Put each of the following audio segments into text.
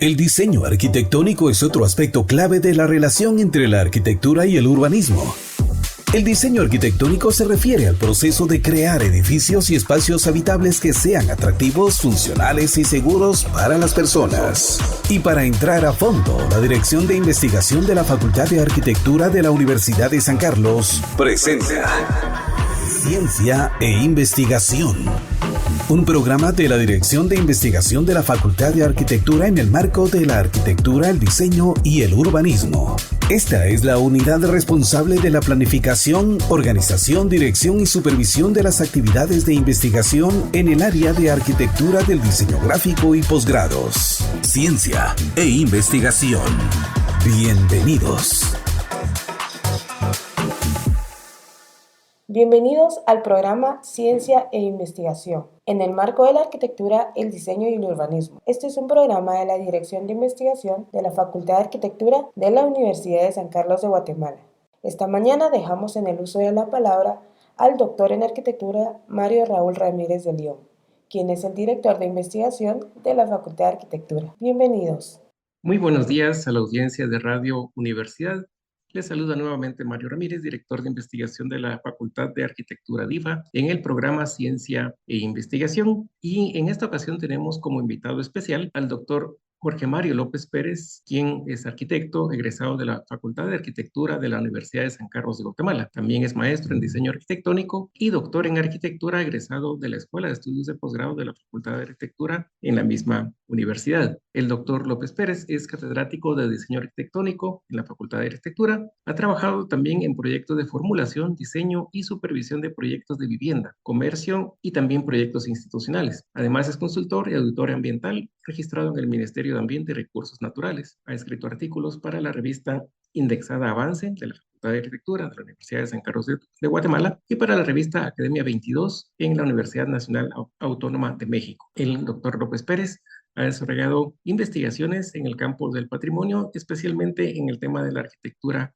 El diseño arquitectónico es otro aspecto clave de la relación entre la arquitectura y el urbanismo. El diseño arquitectónico se refiere al proceso de crear edificios y espacios habitables que sean atractivos, funcionales y seguros para las personas. Y para entrar a fondo, la Dirección de Investigación de la Facultad de Arquitectura de la Universidad de San Carlos presenta Ciencia e Investigación. Un programa de la Dirección de Investigación de la Facultad de Arquitectura en el marco de la arquitectura, el diseño y el urbanismo. Esta es la unidad responsable de la planificación, organización, dirección y supervisión de las actividades de investigación en el área de arquitectura del diseño gráfico y posgrados. Ciencia e Investigación. Bienvenidos. Bienvenidos al programa Ciencia e Investigación, en el marco de la arquitectura, el diseño y el urbanismo. Este es un programa de la Dirección de Investigación de la Facultad de Arquitectura de la Universidad de San Carlos de Guatemala. Esta mañana dejamos en el uso de la palabra al doctor en arquitectura Mario Raúl Ramírez de León, quien es el director de investigación de la Facultad de Arquitectura. Bienvenidos. Muy buenos días a la audiencia de Radio Universidad. Les saluda nuevamente Mario Ramírez, director de investigación de la Facultad de Arquitectura DIFA, en el programa Ciencia e Investigación. Y en esta ocasión tenemos como invitado especial al doctor Jorge Mario López Pérez, quien es arquitecto egresado de la Facultad de Arquitectura de la Universidad de San Carlos de Guatemala. También es maestro en diseño arquitectónico y doctor en arquitectura egresado de la Escuela de Estudios de Posgrado de la Facultad de Arquitectura en la misma universidad. El doctor López Pérez es catedrático de diseño arquitectónico en la Facultad de Arquitectura. Ha trabajado también en proyectos de formulación, diseño y supervisión de proyectos de vivienda, comercio y también proyectos institucionales. Además es consultor y auditor ambiental registrado en el Ministerio de Ambiente y Recursos Naturales. Ha escrito artículos para la revista indexada Avance de la Facultad de Arquitectura de la Universidad de San Carlos de Guatemala y para la revista Academia 22 en la Universidad Nacional Autónoma de México. El doctor López Pérez ha desarrollado investigaciones en el campo del patrimonio, especialmente en el tema de la arquitectura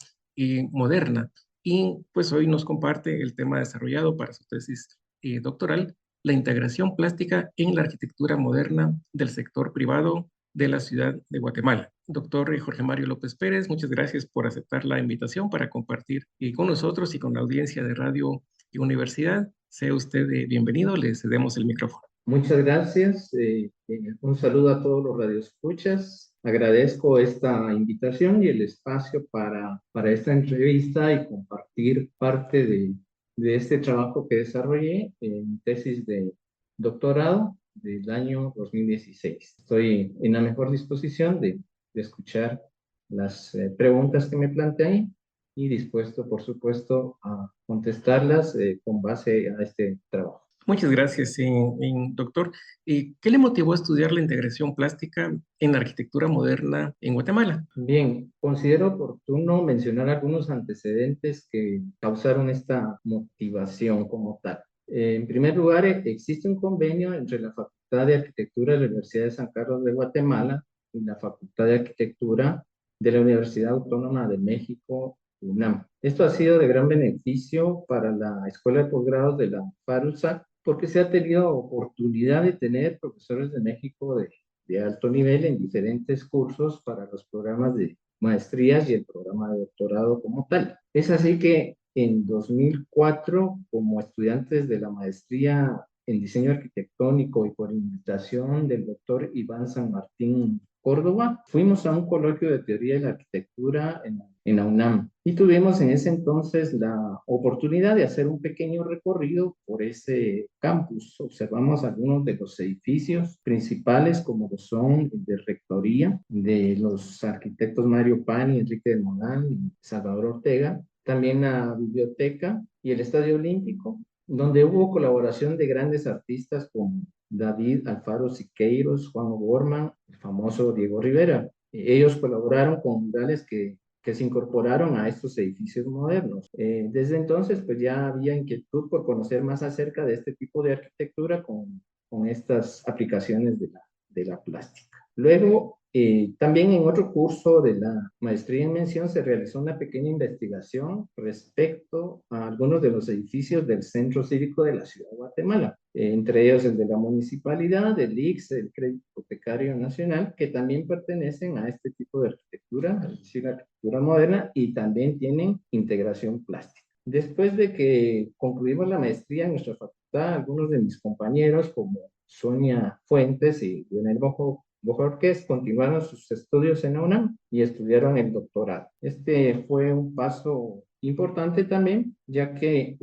moderna. Y pues hoy nos comparte el tema desarrollado para su tesis doctoral, la integración plástica en la arquitectura moderna del sector privado de la ciudad de Guatemala. Doctor Jorge Mario López Pérez, muchas gracias por aceptar la invitación para compartir con nosotros y con la audiencia de Radio y Universidad. Sea usted bienvenido, le cedemos el micrófono. Muchas gracias. Un saludo a todos los radioescuchas. Agradezco esta invitación y el espacio para esta entrevista y compartir parte de este trabajo que desarrollé en tesis de doctorado del año 2016. Estoy en la mejor disposición de escuchar las preguntas que me planteé y dispuesto, por supuesto, a contestarlas con base a este trabajo. Muchas gracias, doctor. ¿Qué le motivó a estudiar la integración plástica en la arquitectura moderna en Guatemala? Bien, considero oportuno mencionar algunos antecedentes que causaron esta motivación como tal. En primer lugar, existe un convenio entre la Facultad de Arquitectura de la Universidad de San Carlos de Guatemala y la Facultad de Arquitectura de la Universidad Autónoma de México, UNAM. Esto ha sido de gran beneficio para la Escuela de Posgrados de la FARUSAC porque se ha tenido oportunidad de tener profesores de México de alto nivel en diferentes cursos para los programas de maestrías y el programa de doctorado como tal. Es así que en 2004, como estudiantes de la maestría en diseño arquitectónico y por invitación del doctor Iván San Martín Córdoba, fuimos a un coloquio de teoría de la arquitectura en la UNAM y tuvimos en ese entonces la oportunidad de hacer un pequeño recorrido por ese campus. Observamos algunos de los edificios principales como lo son el de rectoría de los arquitectos Mario Pani, Enrique de Morán y Salvador Ortega, también la biblioteca y el Estadio Olímpico, donde hubo colaboración de grandes artistas como David Alfaro Siqueiros, Juan O'Gorman, el famoso Diego Rivera. Ellos colaboraron con murales que se incorporaron a estos edificios modernos. Desde entonces, pues ya había inquietud por conocer más acerca de este tipo de arquitectura con estas aplicaciones de la plástica. Luego, También en otro curso de la maestría en mención se realizó una pequeña investigación respecto a algunos de los edificios del Centro Cívico de la Ciudad de Guatemala, entre ellos el de la Municipalidad, el ICS, el Crédito Hipotecario Nacional, que también pertenecen a este tipo de arquitectura, es decir, la arquitectura moderna, y también tienen integración plástica. Después de que concluimos la maestría en nuestra facultad, algunos de mis compañeros, como Sonia Fuentes y Lionel Bojorquez, continuaron sus estudios en la UNAM y estudiaron el doctorado. Este fue un paso importante también, ya que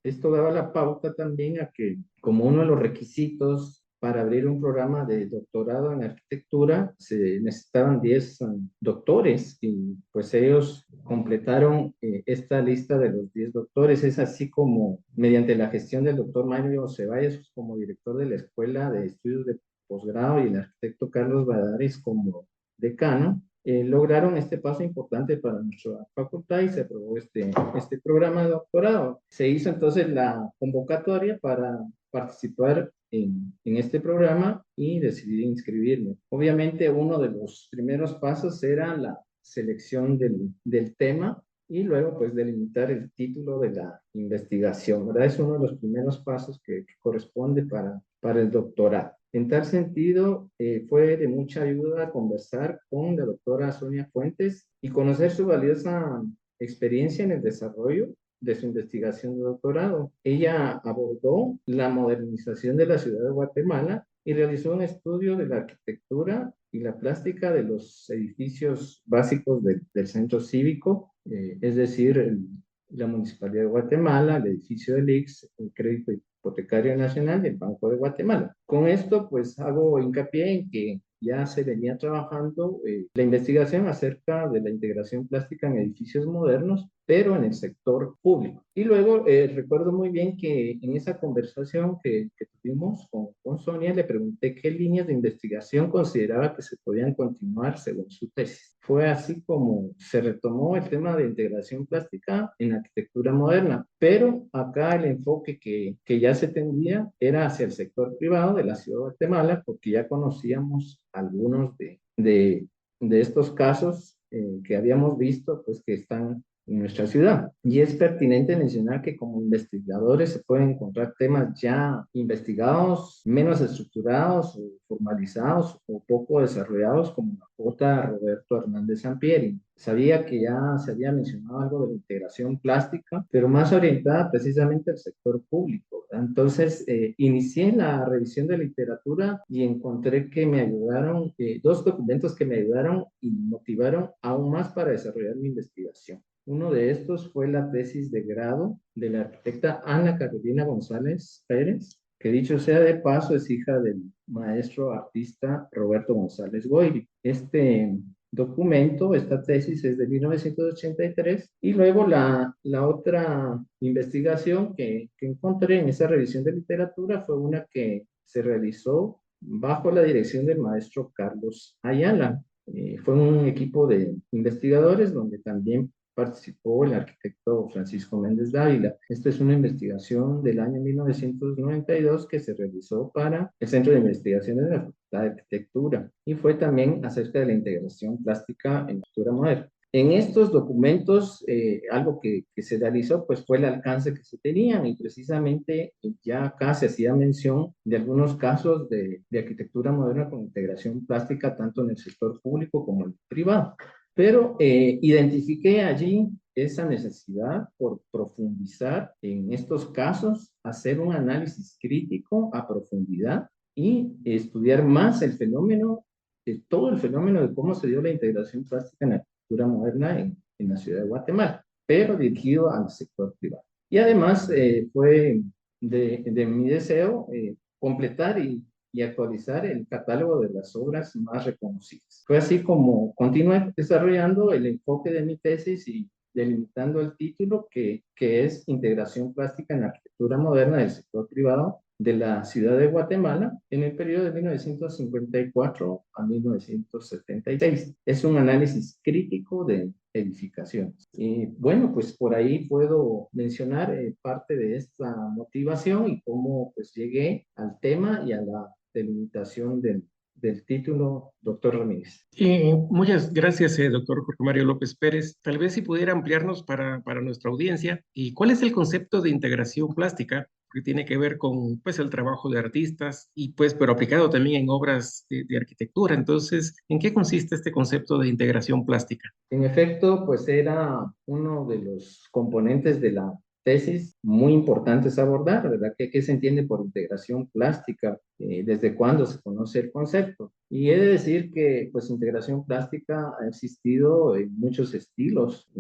esto daba la pauta también a que, como uno de los requisitos para abrir un programa de doctorado en arquitectura, se necesitaban 10 doctores y pues ellos completaron esta lista de los 10 doctores. Es así como, mediante la gestión del doctor Mario Ceballos como director de la Escuela de Estudios de Posgrado y el arquitecto Carlos Valladares como decano, lograron este paso importante para nuestra facultad y se aprobó este programa de doctorado. Se hizo entonces la convocatoria para participar en este programa y decidí inscribirme. Obviamente uno de los primeros pasos era la selección del tema y luego pues delimitar el título de la investigación, ¿verdad? Es uno de los primeros pasos que corresponde para el doctorado. En tal sentido, fue de mucha ayuda conversar con la doctora Sonia Fuentes y conocer su valiosa experiencia en el desarrollo de su investigación de doctorado. Ella abordó la modernización de la ciudad de Guatemala y realizó un estudio de la arquitectura y la plástica de los edificios básicos del centro cívico, es decir, la Municipalidad de Guatemala, el edificio del ICS, el Crédito Hipotecario Nacional y el Banco de Guatemala. Con esto, pues hago hincapié en que ya se venía trabajando la investigación acerca de la integración plástica en edificios modernos, pero en el sector público. Y luego recuerdo muy bien que en esa conversación que tuvimos con Sonia, le pregunté qué líneas de investigación consideraba que se podían continuar según su tesis. Fue así como se retomó el tema de integración plástica en arquitectura moderna, pero acá el enfoque que ya se tendía era hacia el sector privado de la ciudad de Guatemala, porque ya conocíamos algunos de estos casos que habíamos visto, pues que están en nuestra ciudad. Y es pertinente mencionar que como investigadores se pueden encontrar temas ya investigados, menos estructurados o formalizados o poco desarrollados, como la J. Roberto Hernández Sampieri. Sabía que ya se había mencionado algo de la integración plástica, pero más orientada precisamente al sector público, ¿verdad? Entonces, inicié la revisión de literatura y encontré que me ayudaron, dos documentos que me ayudaron y motivaron aún más para desarrollar mi investigación. Uno de estos fue la tesis de grado de la arquitecta Ana Carolina González Pérez, que dicho sea de paso es hija del maestro artista Roberto González Goyri. Este documento, esta tesis es de 1983 y luego la otra investigación que encontré en esa revisión de literatura fue una que se realizó bajo la dirección del maestro Carlos Ayala. Fue un equipo de investigadores donde también participó el arquitecto Francisco Méndez Dávila. Esta es una investigación del año 1992 que se realizó para el Centro de Investigaciones de la Facultad de Arquitectura y fue también acerca de la integración plástica en la arquitectura moderna. En estos documentos, algo que se realizó pues fue el alcance que se tenían y precisamente ya acá se hacía mención de algunos casos de arquitectura moderna con integración plástica tanto en el sector público como en el privado. Pero identifiqué allí esa necesidad por profundizar en estos casos, hacer un análisis crítico a profundidad y estudiar más el fenómeno, todo el fenómeno de cómo se dio la integración plástica en la arquitectura moderna en la ciudad de Guatemala, pero dirigido al sector privado. Y además fue de mi deseo completar y actualizar el catálogo de las obras más reconocidas. Fue así como continué desarrollando el enfoque de mi tesis y delimitando el título que es Integración Plástica en la Arquitectura Moderna del Sector Privado de la Ciudad de Guatemala en el periodo de 1954 a 1976. Es un análisis crítico de edificaciones. Y bueno, pues por ahí puedo mencionar parte de esta motivación y cómo pues llegué al tema y a la delimitación del título, doctor Ramírez. Muchas gracias, doctor Jorge Mario López Pérez. Tal vez si pudiera ampliarnos para nuestra audiencia, ¿y cuál es el concepto de integración plástica? Que tiene que ver con pues, el trabajo de artistas, y, pues, pero aplicado también en obras de arquitectura. Entonces, ¿en qué consiste este concepto de integración plástica? En efecto, pues era uno de los componentes de la tesis muy importantes a abordar, ¿verdad? ¿Qué se entiende por integración plástica? ¿Desde cuándo se conoce el concepto? Y he de decir que, pues, integración plástica ha existido en muchos estilos,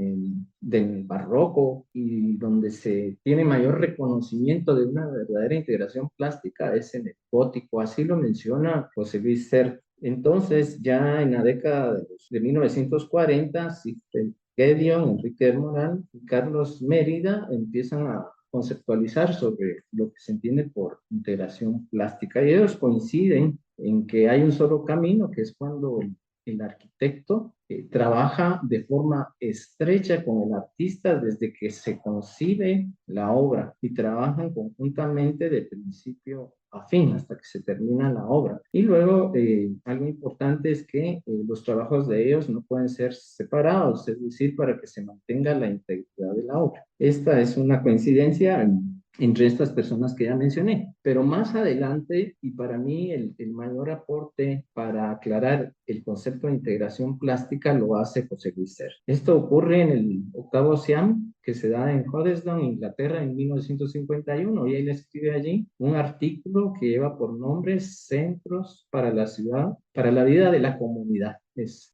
del barroco, y donde se tiene mayor reconocimiento de una verdadera integración plástica es en el gótico. Así lo menciona José Luis Sert. Entonces, ya en la década de 1940, Sigfrid Gedeon, Enrique del Moral y Carlos Mérida empiezan a conceptualizar sobre lo que se entiende por integración plástica. Y ellos coinciden en que hay un solo camino, que es cuando el arquitecto trabaja de forma estrecha con el artista desde que se concibe la obra y trabajan conjuntamente de principio a fin hasta que se termina la obra. Y luego, algo importante es que los trabajos de ellos no pueden ser separados, es decir, para que se mantenga la integridad de la obra. Esta es una coincidencia entre estas personas que ya mencioné. Pero más adelante, y para mí el mayor aporte para aclarar el concepto de integración plástica lo hace José Luis Sert. Esto ocurre en el octavo SIAM, que se da en Hoddesdon, Inglaterra, en 1951, y él escribe allí un artículo que lleva por nombre Centros para la Ciudad, para la Vida de la Comunidad.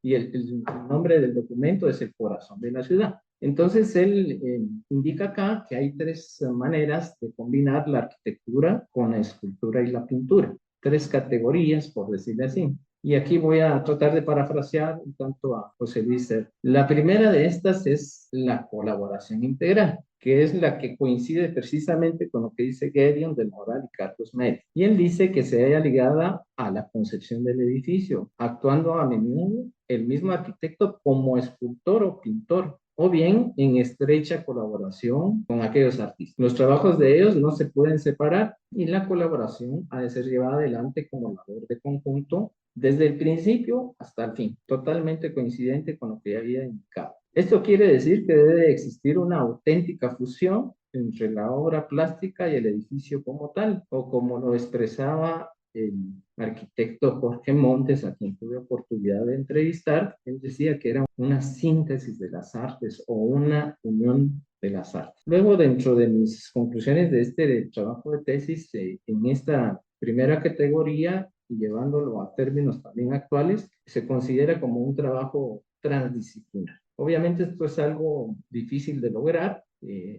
Y el nombre del documento es El Corazón de la Ciudad. Entonces, él indica acá que hay tres maneras de combinar la arquitectura con la escultura y la pintura. Tres categorías, por decirlo así. Y aquí voy a tratar de parafrasear un tanto a José Luis Sert. La primera de estas es la colaboración integral, que es la que coincide precisamente con lo que dice Gedeon del Moral y Carlos Mérida. Y él dice que se halla ligada a la concepción del edificio, actuando a menudo el mismo arquitecto como escultor o pintor, o bien en estrecha colaboración con aquellos artistas. Los trabajos de ellos no se pueden separar y la colaboración ha de ser llevada adelante como labor de conjunto desde el principio hasta el fin, totalmente coincidente con lo que ya había indicado. Esto quiere decir que debe existir una auténtica fusión entre la obra plástica y el edificio como tal, o como lo expresaba el arquitecto Jorge Montes, a quien tuve oportunidad de entrevistar. Él decía que era una síntesis de las artes o una unión de las artes. Luego, dentro de mis conclusiones de este trabajo de tesis, en esta primera categoría, y llevándolo a términos también actuales, se considera como un trabajo transdisciplinar. Obviamente esto es algo difícil de lograr,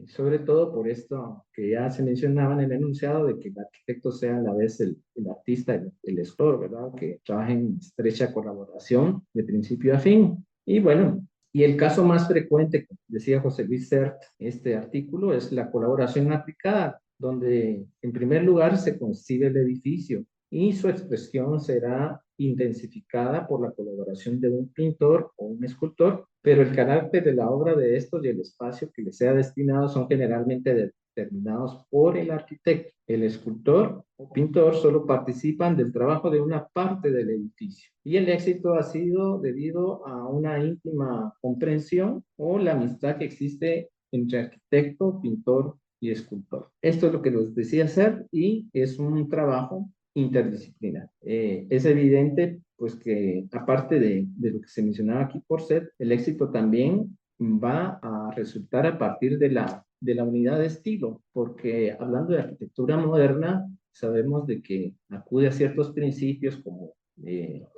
sobre todo por esto que ya se mencionaba en el enunciado de que el arquitecto sea a la vez el artista, el escultor, ¿verdad? Que trabaje en estrecha colaboración de principio a fin. Y bueno, y el caso más frecuente, como decía José Luis Sert, este artículo, es la colaboración aplicada, donde en primer lugar se concibe el edificio y su expresión será intensificada por la colaboración de un pintor o un escultor, pero el carácter de la obra de estos y el espacio que les sea destinado son generalmente determinados por el arquitecto. El escultor o pintor solo participan del trabajo de una parte del edificio y el éxito ha sido debido a una íntima comprensión o la amistad que existe entre arquitecto, pintor y escultor. Esto es lo que les decía hacer y es un trabajo interdisciplinar. Es evidente, pues, que aparte de lo que se mencionaba aquí por Sert, el éxito también va a resultar a partir de la unidad de estilo, porque hablando de arquitectura moderna, sabemos de que acude a ciertos principios como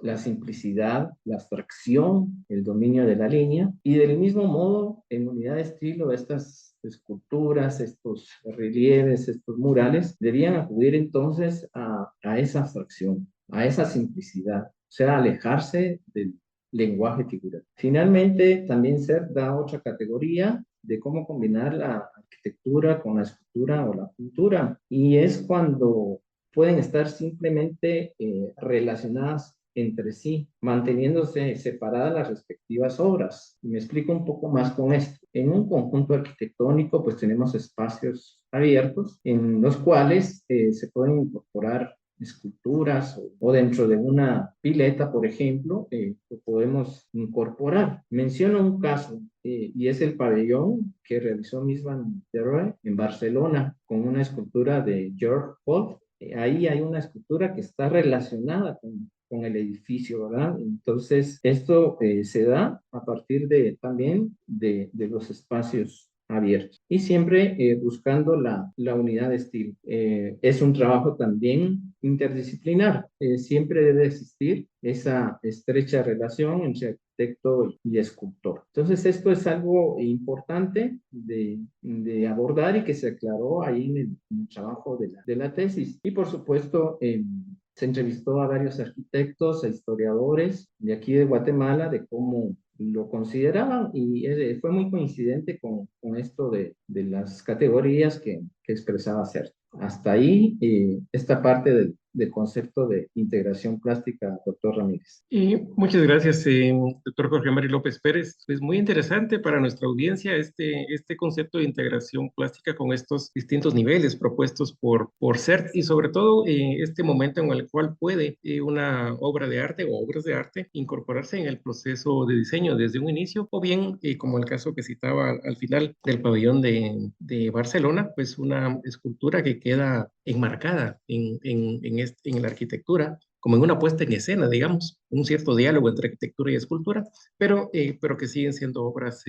la simplicidad, la abstracción, el dominio de la línea, y del mismo modo, en unidad de estilo, estas esculturas, estos relieves, estos murales, debían acudir entonces a esa abstracción, a esa simplicidad, o sea, alejarse del lenguaje figurativo. Finalmente, también Sert da otra categoría de cómo combinar la arquitectura con la escultura o la pintura, y es cuando pueden estar simplemente relacionadas entre sí, manteniéndose separadas las respectivas obras. Y me explico un poco más con esto. En un conjunto arquitectónico, pues tenemos espacios abiertos en los cuales se pueden incorporar esculturas o dentro de una pileta, por ejemplo, lo podemos incorporar. Menciono un caso y es el pabellón que realizó Mies van der Rohe en Barcelona con una escultura de Georg Wolf. Ahí hay una escultura que está relacionada con el edificio, ¿verdad? Entonces, esto se da a partir también de los espacios abiertos y siempre buscando la unidad de estilo. Es un trabajo también interdisciplinar. Siempre debe existir esa estrecha relación entre arquitecto y escultor. Entonces, esto es algo importante de abordar y que se aclaró ahí en el trabajo de la tesis. Y por supuesto, se entrevistó a varios arquitectos e historiadores de aquí de Guatemala de cómo lo consideraban y fue muy coincidente con esto de las categorías que expresaba CERT. Hasta ahí esta parte del concepto de integración plástica, doctor Ramírez. Y muchas gracias, doctor Jorge Mario López Pérez. Es muy interesante para nuestra audiencia este concepto de integración plástica con estos distintos niveles propuestos por CERT y sobre todo este momento en el cual puede una obra de arte o obras de arte incorporarse en el proceso de diseño desde un inicio o bien, como el caso que citaba al final del pabellón de Barcelona, pues una escultura que queda enmarcada en la arquitectura como en una puesta en escena, digamos, un cierto diálogo entre arquitectura y escultura, pero que siguen siendo obras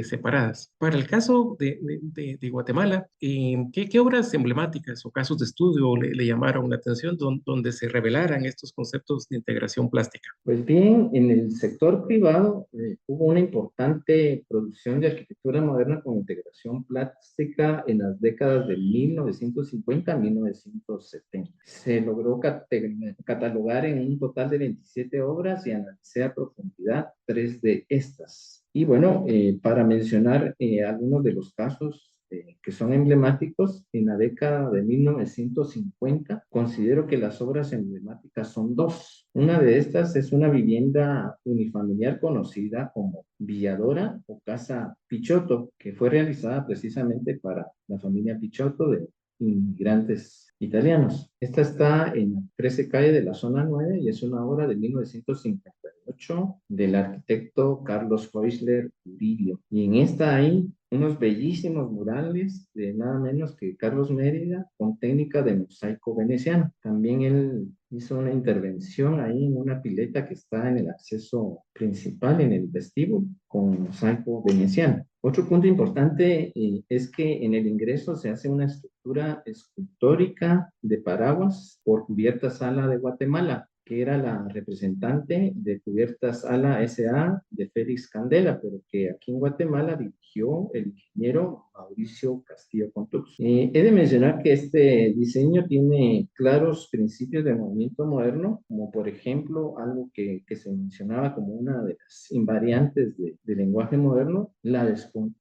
separadas. Para el caso de Guatemala, ¿qué obras emblemáticas o casos de estudio le llamaron la atención donde se revelaran estos conceptos de integración plástica? Pues bien, en el sector privado hubo una importante producción de arquitectura moderna con integración plástica en las décadas de 1950 a 1970. Se logró catalogar en un total de 27 obras y analicé a profundidad 3 de estas. Y bueno, para mencionar algunos de los casos que son emblemáticos, en la década de 1950, considero que las obras emblemáticas son dos. Una de estas es una vivienda unifamiliar conocida como Villadora o Casa Pichotto, que fue realizada precisamente para la familia Pichotto de inmigrantes italianos. Esta está en la 13 calle de la zona 9 y es una obra de 1958 del arquitecto Carlos Feusler Uribe. Y en esta hay unos bellísimos murales de nada menos que Carlos Mérida con técnica de mosaico veneciano. También él hizo una intervención ahí en una pileta que está en el acceso principal, en el vestíbulo, con mosaico veneciano. Otro punto importante es que en el ingreso se hace una estructura escultórica de paraguas por Cubiertas Ala de Guatemala, que era la representante de Cubiertas Ala S.A. de Félix Candela, pero que aquí en Guatemala dirigió el ingeniero Mauricio Castillo Contux. He de mencionar que este diseño tiene claros principios de movimiento moderno, como por ejemplo algo que se mencionaba como una de las invariantes del lenguaje moderno, la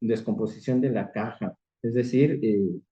descomposición de la caja. Es decir,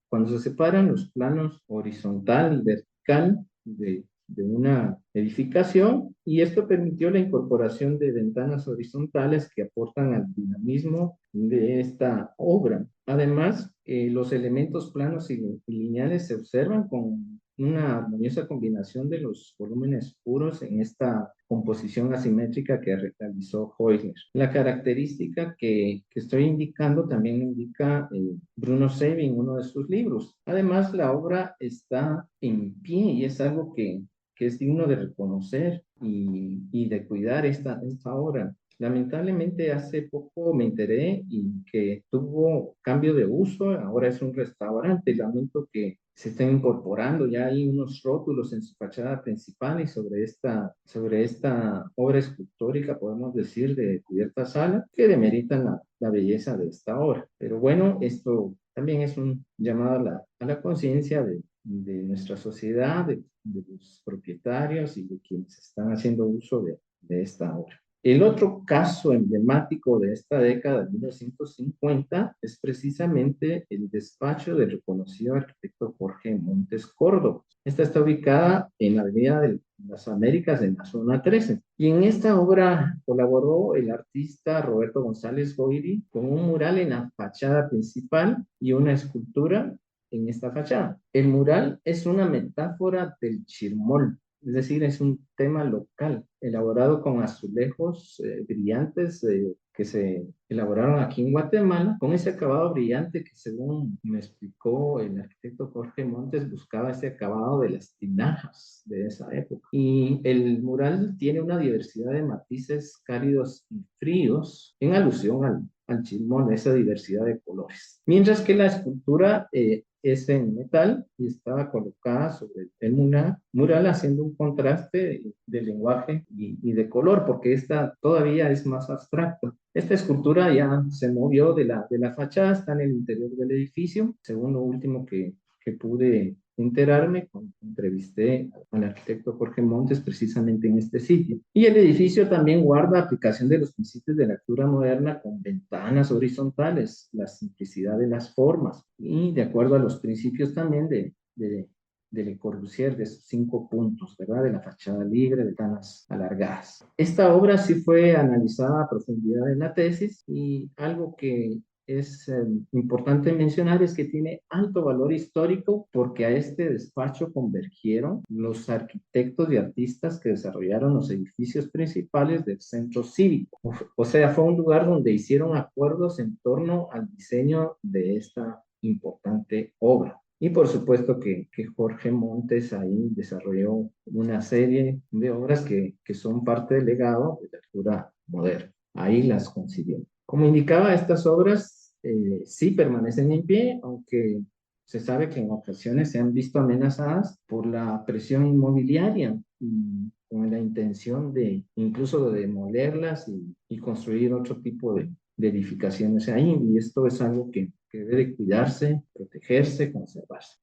cuando se separan los planos horizontal y vertical de una edificación, y esto permitió la incorporación de ventanas horizontales que aportan al dinamismo de esta obra. Además, los elementos planos y lineales se observan con una armoniosa combinación de los volúmenes puros en esta composición asimétrica que realizó Heusler. La característica que estoy indicando también indica Bruno Sevi en uno de sus libros. Además, la obra está en pie y es algo que es digno de reconocer y de cuidar esta obra. Lamentablemente hace poco me enteré y que tuvo cambio de uso, ahora es un restaurante. Lamento que se estén incorporando ya hay unos rótulos en su fachada principal y sobre esta obra escultórica, podemos decir, de Cubierta Sala, que demeritan la belleza de esta obra. Pero bueno, esto también es un llamado a la conciencia de nuestra sociedad, de los propietarios y de quienes están haciendo uso de esta obra. El otro caso emblemático de esta década de 1950 es precisamente el despacho del reconocido arquitecto Jorge Montes Córdoba. Esta está ubicada en la Avenida de las Américas, en la zona 13. Y en esta obra colaboró el artista Roberto González Goiri con un mural en la fachada principal y una escultura en esta fachada. El mural es una metáfora del chirmol, es decir, es un tema local, elaborado con azulejos brillantes que se elaboraron aquí en Guatemala, con ese acabado brillante que, según me explicó el arquitecto Jorge Montes, buscaba ese acabado de las tinajas de esa época. Y el mural tiene una diversidad de matices cálidos y fríos, en alusión al chirmol, esa diversidad de colores. Mientras que la escultura es en metal y estaba colocada sobre el mural, haciendo un contraste de lenguaje y de color, porque esta todavía es más abstracta. Esta escultura ya se movió de la fachada, está en el interior del edificio, según lo último que pude enterarme cuando entrevisté al arquitecto Jorge Montes precisamente en este sitio. Y el edificio también guarda aplicación de los principios de la arquitectura moderna con ventanas horizontales, la simplicidad de las formas y de acuerdo a los principios también de Le Corbusier, de esos 5 puntos, ¿verdad? De la fachada libre, de ventanas alargadas. Esta obra sí fue analizada a profundidad en la tesis y algo que es importante mencionar es que tiene alto valor histórico porque a este despacho convergieron los arquitectos y artistas que desarrollaron los edificios principales del centro cívico. O sea, fue un lugar donde hicieron acuerdos en torno al diseño de esta importante obra. Y por supuesto que Jorge Montes ahí desarrolló una serie de obras que son parte del legado de la arquitectura moderna. Ahí las concibió. Como indicaba, estas obras sí permanecen en pie, aunque se sabe que en ocasiones se han visto amenazadas por la presión inmobiliaria, con la intención de incluso de demolerlas y construir otro tipo de edificaciones ahí. Y esto es algo que debe de cuidarse, protegerse, conservarse.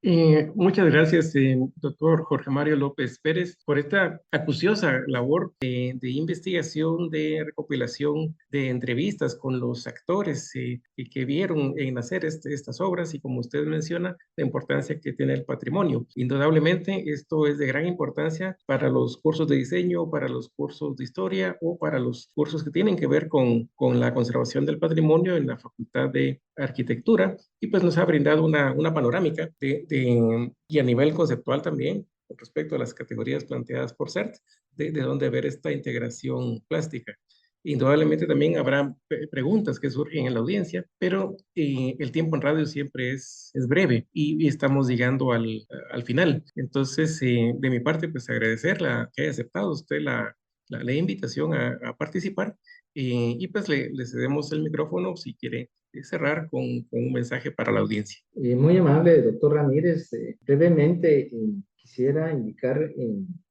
Muchas gracias, doctor Jorge Mario López Pérez, por esta acuciosa labor de investigación, de recopilación de entrevistas con los actores que vieron en nacer estas obras y, como usted menciona, la importancia que tiene el patrimonio. Indudablemente, esto es de gran importancia para los cursos de diseño, para los cursos de historia o para los cursos que tienen que ver con la conservación del patrimonio en la Facultad de Arquitectura, y pues nos ha brindado una panorámica y a nivel conceptual también con respecto a las categorías planteadas por CERT, de dónde ver esta integración plástica. Indudablemente también habrá preguntas que surgen en la audiencia, pero el tiempo en radio siempre es breve y estamos llegando al final. Entonces, de mi parte, pues agradecerla que haya aceptado usted la invitación a participar, y pues le cedemos el micrófono si quiere cerrar con un mensaje para la audiencia. Muy amable, doctor Ramírez. Brevemente, quisiera indicar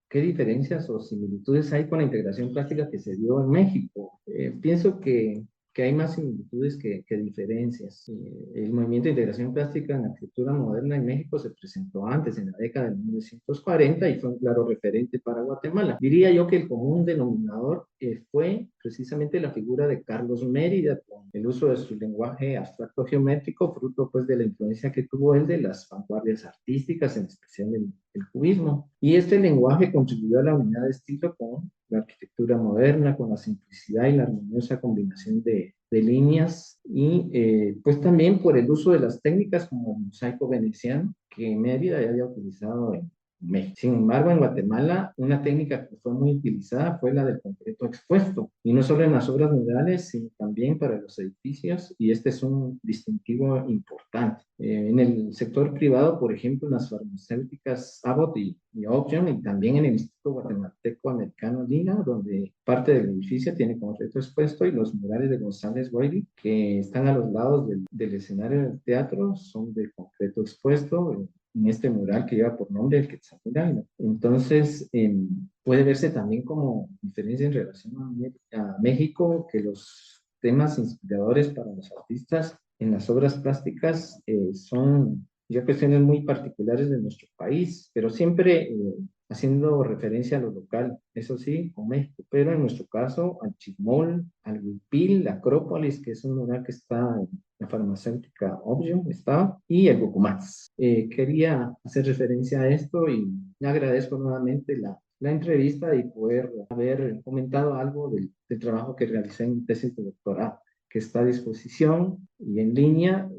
qué diferencias o similitudes hay con la integración plástica que se dio en México. Pienso que hay más similitudes que diferencias. El movimiento de integración plástica en la arquitectura moderna en México se presentó antes, en la década de 1940, y fue un claro referente para Guatemala. Diría yo que el común denominador fue precisamente la figura de Carlos Mérida, con el uso de su lenguaje abstracto geométrico, fruto pues de la influencia que tuvo él de las vanguardias artísticas, en especial el cubismo. Y este lenguaje contribuyó a la unidad de estilo con la arquitectura moderna, con la simplicidad y la armoniosa combinación de líneas, y pues también por el uso de las técnicas como el mosaico veneciano que Mérida ya había utilizado en México. Sin embargo, en Guatemala, una técnica que fue muy utilizada fue la del concreto expuesto, y no solo en las obras murales, sino también para los edificios, y este es un distintivo importante. En el sector privado, por ejemplo, en las farmacéuticas Abbott y Option, y también en el Instituto Guatemalteco Americano Liga, donde parte del edificio tiene concreto expuesto, y los murales de González Boyle, que están a los lados del escenario del teatro, son de concreto expuesto, en este mural que lleva por nombre el Quetzaltenango. Entonces, puede verse también como diferencia en relación a México, que los temas inspiradores para los artistas en las obras plásticas son ya cuestiones muy particulares de nuestro país, pero siempre haciendo referencia a lo local, eso sí, con México, pero en nuestro caso al Chimol, al Huipil, la Acrópolis, que es un lugar que está en la farmacéutica Option, está, y el Bucumatz. Quería hacer referencia a esto y agradezco nuevamente la entrevista y poder haber comentado algo del trabajo que realicé en mi tesis de doctorado, que está a disposición y en línea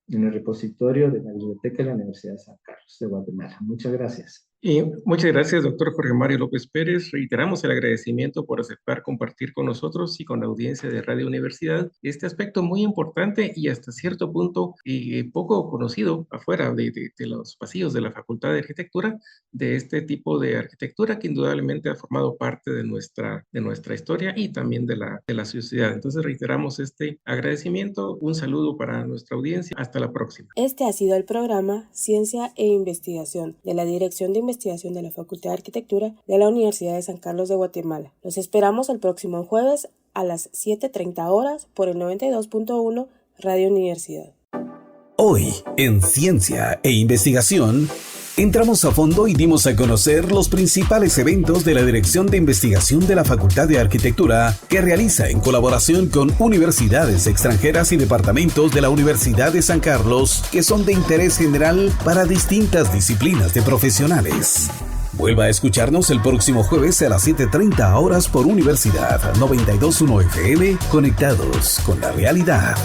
en el repositorio de la Biblioteca de la Universidad de San Carlos de Guatemala. Muchas gracias. Y muchas gracias, doctor Jorge Mario López Pérez. Reiteramos el agradecimiento por aceptar compartir con nosotros y con la audiencia de Radio Universidad este aspecto muy importante y hasta cierto punto poco conocido afuera de los pasillos de la Facultad de Arquitectura, de este tipo de arquitectura que indudablemente ha formado parte de nuestra historia y también de la sociedad. Entonces reiteramos este agradecimiento. Un saludo para nuestra audiencia. Hasta la próxima. Este ha sido el programa Ciencia e Investigación de la Dirección de Investigación de la Facultad de Arquitectura de la Universidad de San Carlos de Guatemala. Los esperamos el próximo jueves a las 7:30 horas por el 92.1 Radio Universidad. Hoy, en Ciencia e Investigación, entramos a fondo y dimos a conocer los principales eventos de la Dirección de Investigación de la Facultad de Arquitectura que realiza en colaboración con universidades extranjeras y departamentos de la Universidad de San Carlos que son de interés general para distintas disciplinas de profesionales. Vuelva a escucharnos el próximo jueves a las 7:30 horas por Universidad 92.1 FM, conectados con la realidad.